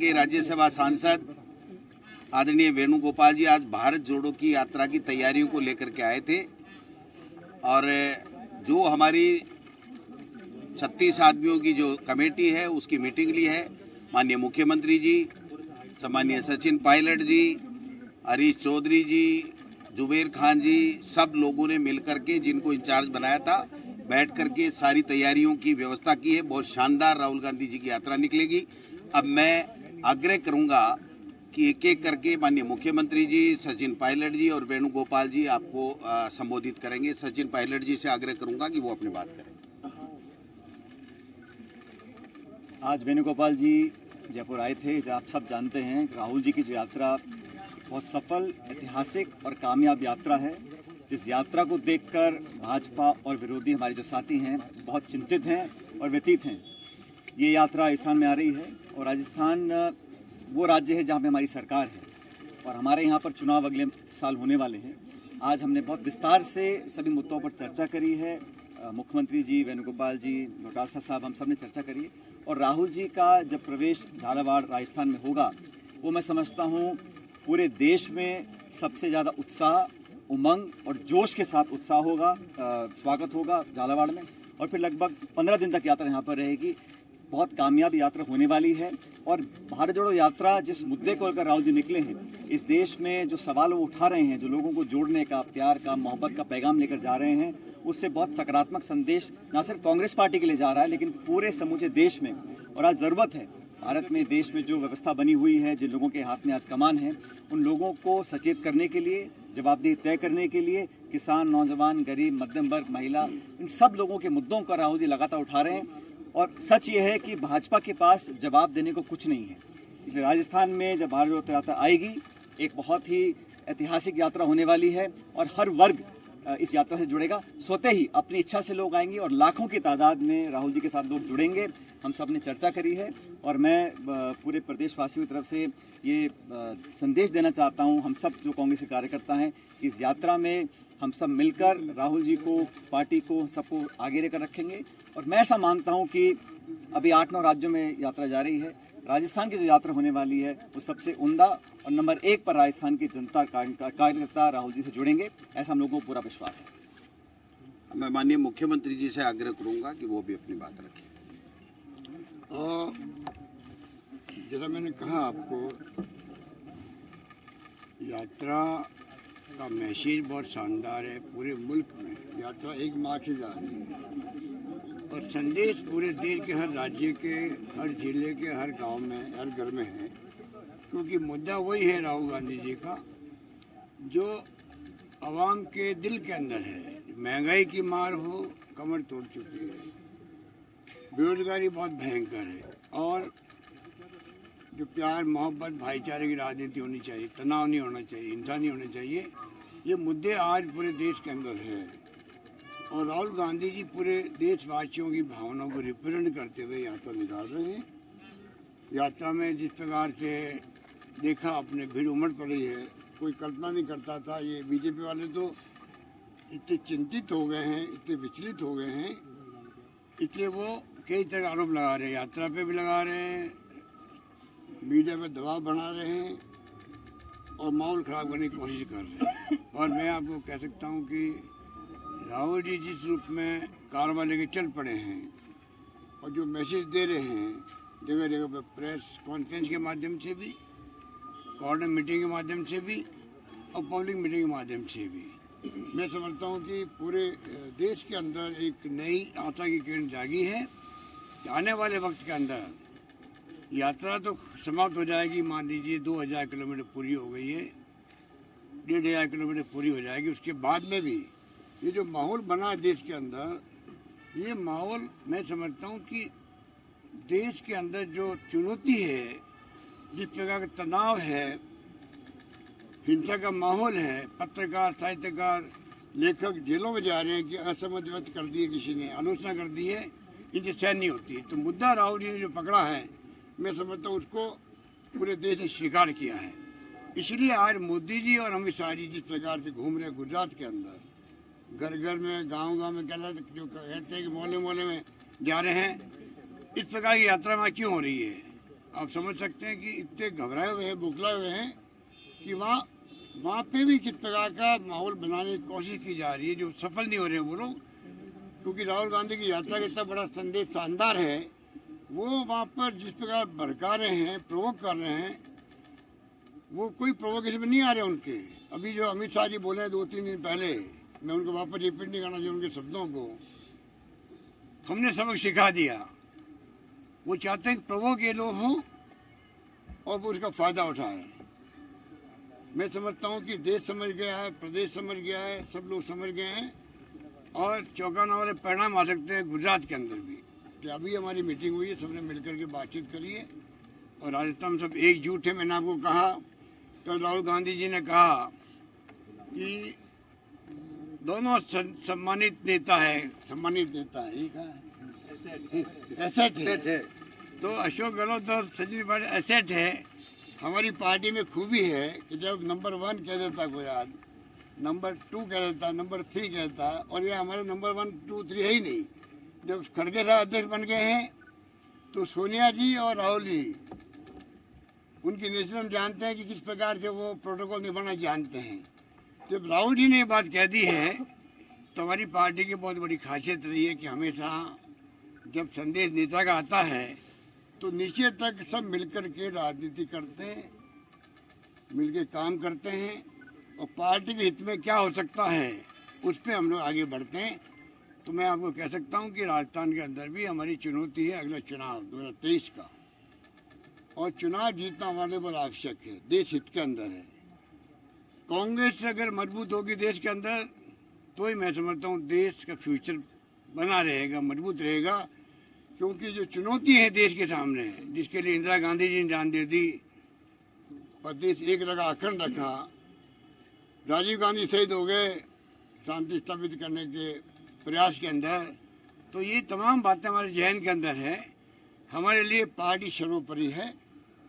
के राज्यसभा सांसद आदरणीय वेणुगोपाल जी आज भारत जोड़ो की यात्रा की तैयारियों को लेकर के आए थे और जो हमारी 36 आदमियों की जो कमेटी है उसकी मीटिंग ली है। माननीय मुख्यमंत्री जी, सम्मानीय सचिन पायलट जी, हरीश चौधरी जी, जुबेर खान जी, सब लोगों ने मिलकर के जिनको इंचार्ज बनाया था बैठ करके सारी तैयारियों की व्यवस्था की है। बहुत शानदार राहुल गांधी जी की यात्रा निकलेगी। अब मैं आग्रह करूंगा कि एक एक करके माननीय मुख्यमंत्री जी, सचिन पायलट जी और वेणुगोपाल जी आपको संबोधित करेंगे। सचिन पायलट जी से आग्रह करूंगा कि वो अपनी बात करें। आज वेणुगोपाल जी जयपुर आए थे। जो आप सब जानते हैं राहुल जी की जो यात्रा बहुत सफल, ऐतिहासिक और कामयाब यात्रा है। इस यात्रा को देखकर भाजपा और विरोधी हमारे जो साथी हैं बहुत चिंतित हैं और व्यतीत हैं। ये यात्रा राजस्थान में आ रही है और राजस्थान वो राज्य है जहाँ पे हमारी सरकार है और हमारे यहाँ पर चुनाव अगले साल होने वाले हैं। आज हमने बहुत विस्तार से सभी मुद्दों पर चर्चा करी है। मुख्यमंत्री जी, वेणुगोपाल जी, डोटासरा साहब, हम सब ने चर्चा करी है और राहुल जी का जब प्रवेश झालावाड़ राजस्थान में होगा वो मैं समझता हूँ पूरे देश में सबसे ज़्यादा उत्साह, उमंग और जोश के साथ उत्साह होगा, स्वागत होगा झालावाड़ में और फिर लगभग 15 दिन तक यात्रा यहाँ पर रहेगी। बहुत कामयाब यात्रा होने वाली है और भारत जोड़ो यात्रा जिस मुद्दे को लेकर राहुल जी निकले हैं, इस देश में जो सवाल वो उठा रहे हैं, जो लोगों को जोड़ने का, प्यार का, मोहब्बत का पैगाम लेकर जा रहे हैं, उससे बहुत सकारात्मक संदेश ना सिर्फ कांग्रेस पार्टी के लिए जा रहा है लेकिन पूरे समूचे देश में। और आज ज़रूरत है भारत में, देश में जो व्यवस्था बनी हुई है, जिन लोगों के हाथ में आज कमान है, उन लोगों को सचेत करने के लिए, जवाबदेही तय करने के लिए किसान, नौजवान, गरीब, मध्यम वर्ग, महिला, इन सब लोगों के मुद्दों का राहुल जी लगातार उठा रहे हैं। और सच ये है कि भाजपा के पास जवाब देने को कुछ नहीं है। इसलिए राजस्थान में जब भारत जोड़ो यात्रा आएगी, एक बहुत ही ऐतिहासिक यात्रा होने वाली है और हर वर्ग इस यात्रा से जुड़ेगा। स्वतः ही अपनी इच्छा से लोग आएंगे और लाखों की तादाद में राहुल जी के साथ लोग जुड़ेंगे। हम सब ने चर्चा करी है और मैं पूरे प्रदेशवासियों की तरफ से ये संदेश देना चाहता हूँ, हम सब जो कांग्रेस के कार्यकर्ता हैं, इस यात्रा में हम सब मिलकर राहुल जी को, पार्टी को, सबको आगे लेकर रखेंगे। और मैं ऐसा मानता हूं कि अभी 8-9 राज्यों में यात्रा जा रही है। राजस्थान की जो यात्रा होने वाली है वो सबसे उम्दा और नंबर 1 पर राजस्थान की जनता, कार्यकर्ता राहुल जी से जुड़ेंगे, ऐसा हम लोगों को पूरा विश्वास है। मैं माननीय मुख्यमंत्री जी से आग्रह करूंगा कि वो भी अपनी बात रखें। जैसा मैंने कहा आपको, यात्रा का मैसेज बहुत शानदार है। पूरे मुल्क में यात्रा 1 माह से जा रही है और संदेश पूरे देश के हर राज्य के, हर जिले के, हर गांव में, हर घर में है। क्योंकि मुद्दा वही है राहुल गांधी जी का जो आवाम के दिल के अंदर है। महंगाई की मार हो, कमर तोड़ चुकी है, बेरोजगारी बहुत भयंकर है और जो प्यार, मोहब्बत, भाईचारे की राजनीति होनी चाहिए, तनाव नहीं होना चाहिए, हिंसा नहीं होना चाहिए, ये मुद्दे आज पूरे देश के अंदर है। और राहुल गांधी जी पूरे देशवासियों की भावनाओं को रिप्रेजेंट करते हुए यात्रा निकाल रहे हैं। यात्रा में जिस प्रकार से देखा आपने, भीड़ उमड़ पड़ी है, कोई कल्पना नहीं करता था। ये बीजेपी वाले तो इतने चिंतित हो गए हैं, इतने विचलित हो गए हैं, इसलिए वो कई तरह आरोप लगा रहे हैं, यात्रा पे भी लगा रहे हैं, मीडिया पे दबाव बना रहे हैं और माहौल ख़राब करने की कोशिश कर रहे हैं। और मैं आपको कह सकता हूँ कि राहुल जी जिस रूप में कार्रवाई लेके चल पड़े हैं और जो मैसेज दे रहे हैं जगह जगह पर, प्रेस कॉन्फ्रेंस के माध्यम से भी, कॉर्नर मीटिंग के माध्यम से भी और पब्लिक मीटिंग के माध्यम से भी, मैं समझता हूँ कि पूरे देश के अंदर एक नई आशा की किरण जागी है कि आने वाले वक्त के अंदर यात्रा तो समाप्त हो जाएगी। मान लीजिए 2000 किलोमीटर पूरी हो गई है, 1500 किलोमीटर पूरी हो जाएगी। उसके बाद में भी ये जो माहौल बना है देश के अंदर, ये माहौल मैं समझता हूँ कि देश के अंदर जो चुनौती है, जिस प्रकार का तनाव है, हिंसा का माहौल है, पत्रकार, साहित्यकार, लेखक जेलों में जा रहे हैं कि असहमति व्यक्त कर दी है, किसी ने आलोचना कर दी है, इनसे सहन नहीं होती है। तो मुद्दा राहुल जी ने जो पकड़ा है, मैं समझता हूँ उसको पूरे देश ने स्वीकार किया है। इसलिए आज मोदी जी और अमित शाह जी जिस प्रकार से घूम रहे हैं गुजरात के अंदर, घर घर में, गांव गांव में, जो कहते हैं कि मोहल्ले मोहल्ले में जा रहे हैं, इस प्रकार की यात्रा वहाँ क्यों हो रही है? आप समझ सकते हैं कि इतने घबराए हुए हैं, बौखलाए हुए हैं कि वहाँ पे भी किस प्रकार का माहौल बनाने की कोशिश की जा रही है, जो सफल नहीं हो रहे हैं वो लोग। क्योंकि राहुल गांधी की यात्रा का इतना बड़ा संदेश शानदार है, वो वहाँ पर जिस प्रकार भड़का रहे हैं, प्रोवोक कर रहे हैं, वो कोई प्रोवोकेशन में नहीं आ रहे उनके। अभी जो अमित शाह जी बोले 2-3 दिन पहले, मैं उनको वापस रिपीट नहीं करना चाहिए उनके शब्दों को, हमने सबक सिखा दिया। वो चाहते हैं कि प्रोवोक ये लोग हों और वो उसका फ़ायदा उठाएं। मैं समझता हूँ कि देश समझ गया है, प्रदेश समझ गया है, सब लोग समझ गए हैं और चौंकाने वाले परिणाम आ सकते हैं गुजरात के अंदर भी। कि अभी हमारी मीटिंग हुई है, सबने मिलकर के बातचीत करी है और राजस्थान में सब एकजुट है। मैंने आपको कहा, कल राहुल गांधी जी ने कहा कि दोनों सम्मानित नेता है, ये कहा एसेट है। तो अशोक गहलोत और सचिन पायलट एसेट है। हमारी पार्टी में खूबी है कि जब नंबर 1 कह देता कोई आदमी, नंबर 2 कह देता, नंबर 3 कहता, और ये हमारे नंबर 1, 2, 3 है ही नहीं। जब खड़गे साहब अध्यक्ष बन गए हैं तो सोनिया जी और राहुल जी, उनकी नेचर हम जानते हैं कि किस प्रकार से वो प्रोटोकॉल निभाना जानते हैं। जब राहुल जी ने ये बात कह दी है तो हमारी पार्टी की बहुत बड़ी खासियत रही है कि हमेशा जब संदेश नेता का आता है तो नीचे तक सब मिलकर के राजनीति करते हैं, मिलकर काम करते हैं और पार्टी के हित में क्या हो सकता है उस पर हम लोग आगे बढ़ते हैं। तो मैं आपको कह सकता हूं कि राजस्थान के अंदर भी हमारी चुनौती है अगला चुनाव 2023 का, और चुनाव जीतना हमारे लिए बहुत आवश्यक है, देश हित के अंदर है। कांग्रेस अगर मजबूत होगी देश के अंदर तो ही मैं समझता हूँ देश का फ्यूचर बना रहेगा, मजबूत रहेगा। क्योंकि जो चुनौती है देश के सामने, जिसके लिए इंदिरा गांधी जी ने जान दे दी, प्रदेश एक रखा, अखंड रखा, राजीव गांधी शहीद हो गए शांति स्थापित करने के प्रयास के अंदर, तो ये तमाम बातें हमारे जहन के अंदर है। हमारे लिए पार्टी सर्वोपरि है।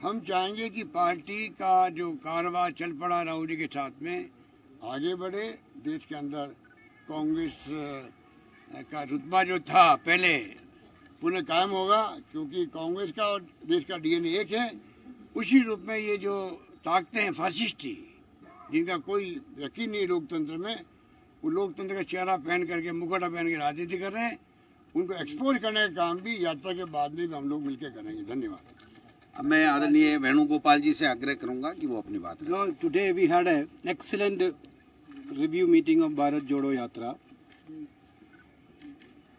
हम चाहेंगे कि पार्टी का जो कारोबार चल पड़ा राहुल जी के साथ में आगे बढ़े, देश के अंदर कांग्रेस का रुतबा जो था पहले पुनः कायम होगा, क्योंकि कांग्रेस का और देश का डीएनए एक है। उसी रूप में ये जो ताकतें हैं फासिस्टी, जिनका कोई यकीन नहीं लोकतंत्र में, वो लोकतंत्र का चेहरा पहन करके, मुखौटा पहन के राजनीति कर रहे हैं, उनको एक्सपोज करने का काम भी यात्रा के बाद में भी हम लोग मिलकर करेंगे। धन्यवाद। अब मैं आदरणीय वेणुगोपाल जी से आग्रह करूंगा कि वो अपनी बात रखें। Today we had an excellent review meeting of Bharat Jodo Yatra.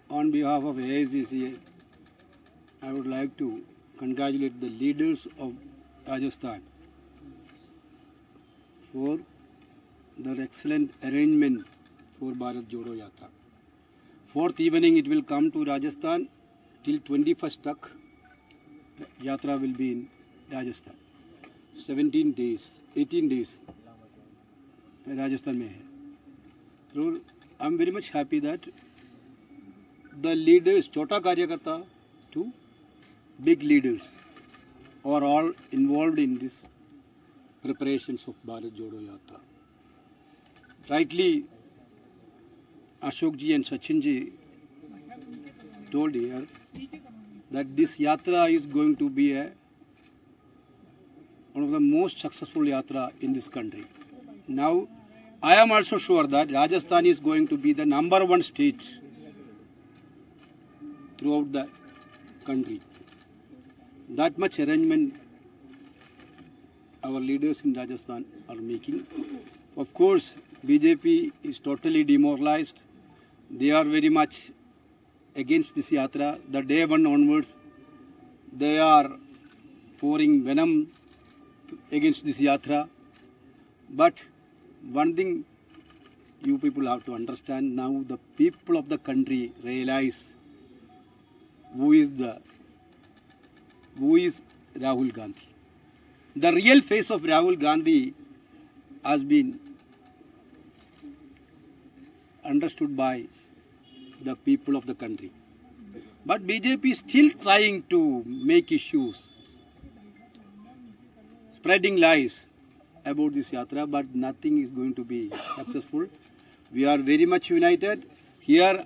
On behalf of AICC, I would like to congratulate the leaders of Rajasthan for their excellent arrangement for Bharat Jodo Yatra. 4th evening it will come to Rajasthan till 21st tak. Yatra will be in Rajasthan. 17 days, 18 days Rajasthan में है. So I'm very much happy that the leaders, छोटा कार्यकर्ता to big leaders are all involved in this preparations of Bharat Jodo Yatra. Rightly, Ashok ji and Sachin ji told here that this yatra is going to be one of the most successful yatra in this country. Now, I am also sure that Rajasthan is going to be the #1 state throughout the country. That much arrangement our leaders in Rajasthan are making. Of course, BJP is totally demoralized. They are very much against this yatra. The day one onwards, they are pouring venom against this yatra. But one thing you people have to understand, now the people of the country realize who is Rahul Gandhi. The real face of Rahul Gandhi has been understood by the people of the country. But BJP is still trying to make issues, spreading lies about this yatra, but nothing is going to be successful. We are very much united. Here,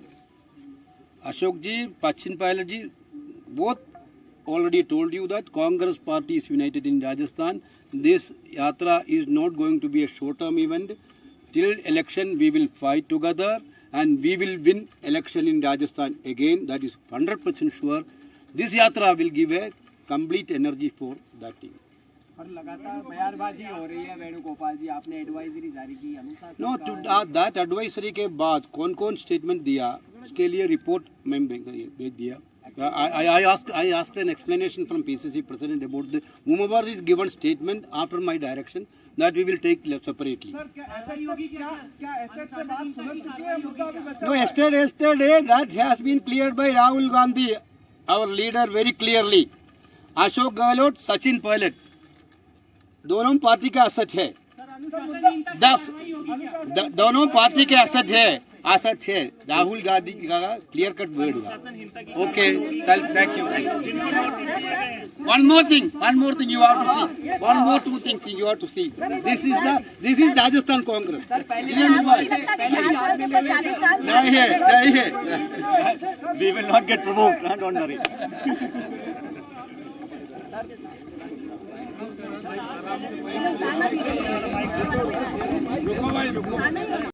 Ashok ji, Sachin Pilot ji, both already told you that Congress party is united in Rajasthan. This yatra is not going to be a short-term event. Till election, we will fight together and we will win election in Rajasthan again. That is 100% sure. This yatra will give a complete energy for that thing. और लगातार बयानबाजी हो रही है वेणुगोपाल जी, आपने advisory जारी की अनुशासन नो टू दैट एडवाइजरी के बाद कौन कौन स्टेटमेंट दिया उसके लिए रिपोर्ट मैं भेज दिया. I asked an explanation from PCC president about the whomever is given statement after my direction that we will take separately. No, yesterday that has been cleared by Rahul Gandhi, our leader, very clearly. Ashok Gehlot, Sachin Pilot, दोनों party का असत है. दोनों party के असत है. राहुल गांधी का clear cut word हुआ. Okay, thank you. One more thing you have to see. Two things you have to see. This is Rajasthan Congress. नहीं है. We will not get provoked, don't worry. रुको भाई रुको.